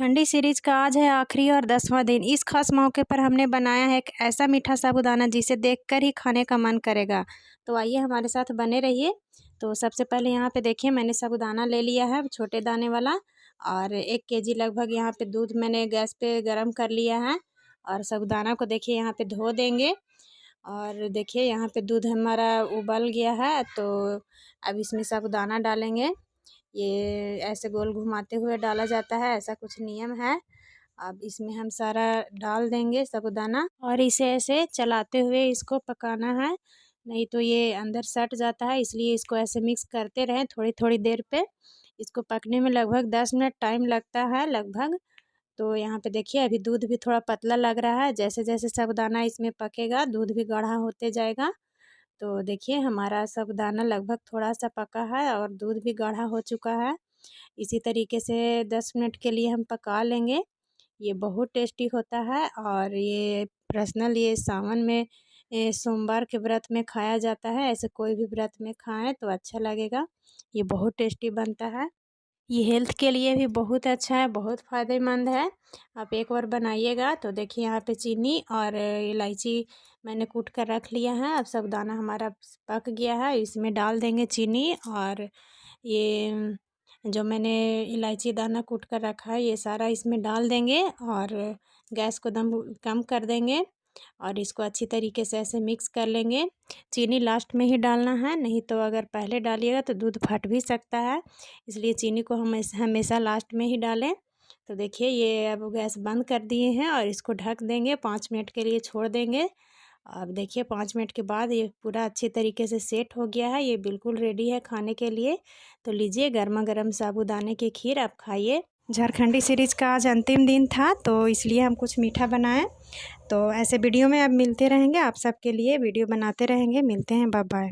झारखंडी series का आज है आखिरी और 10वां दिन। इस खास मौके पर हमने बनाया है एक ऐसा मीठा साबूदाना जिसे देखकर ही खाने का मन करेगा। तो आइए हमारे साथ बने रहिए। तो सबसे पहले यहाँ पे देखिए मैंने साबूदाना ले लिया है छोटे दाने वाला, और 1 केजी लगभग यहाँ पे दूध मैंने गैस पे गरम कर लिया है। और साबूदाना को देखिए यहाँ पे धो देंगे। और देखिए यहाँ पे दूध हमारा उबल गया है, तो अब इसमें साबूदाना डालेंगे। ये ऐसे गोल घुमाते हुए डाला जाता है, ऐसा कुछ नियम है। अब इसमें हम सारा डाल देंगे साबूदाना और इसे ऐसे चलाते हुए इसको पकाना है, नहीं तो ये अंदर सट जाता है। इसलिए इसको ऐसे मिक्स करते रहें थोड़ी थोड़ी देर पे। इसको पकने में लगभग 10 मिनट टाइम लगता है लगभग। तो यहाँ पे देखिए अभी दूध भी थोड़ा पतला लग रहा है। जैसे जैसे साबूदाना इसमें पकेगा दूध भी गाढ़ा होते जाएगा। तो देखिए हमारा साबूदाना लगभग थोड़ा सा पका है और दूध भी गाढ़ा हो चुका है। इसी तरीके से 10 मिनट के लिए हम पका लेंगे। ये बहुत टेस्टी होता है और ये पर्सनल ये सावन में सोमवार के व्रत में खाया जाता है। ऐसे कोई भी व्रत में खाएं तो अच्छा लगेगा। ये बहुत टेस्टी बनता है। ये हेल्थ के लिए भी बहुत अच्छा है, बहुत फ़ायदेमंद है। आप एक बार बनाइएगा। तो देखिए यहाँ पे चीनी और इलायची मैंने कूट कर रख लिया है। अब साबूदाना हमारा पक गया है, इसमें डाल देंगे चीनी और ये जो मैंने इलायची दाना कूट कर रखा है ये सारा इसमें डाल देंगे और गैस को दम कम कर देंगे और इसको अच्छी तरीके से ऐसे मिक्स कर लेंगे। चीनी लास्ट में ही डालना है, नहीं तो अगर पहले डालिएगा तो दूध फट भी सकता है। इसलिए चीनी को हम हमेशा लास्ट में ही डालें। तो देखिए ये अब गैस बंद कर दिए हैं और इसको ढक देंगे, 5 मिनट के लिए छोड़ देंगे। अब देखिए 5 मिनट के बाद ये पूरा अच्छे तरीके से सेट हो गया है। ये बिल्कुल रेडी है खाने के लिए। तो लीजिए गर्मा गर्म साबूदाने की खीर आप खाइए। झारखंडी सीरीज़ का आज अंतिम दिन था तो इसलिए हम कुछ मीठा बनाएं। तो ऐसे वीडियो में अब मिलते रहेंगे, आप सबके लिए वीडियो बनाते रहेंगे। मिलते हैं, बाय बाय।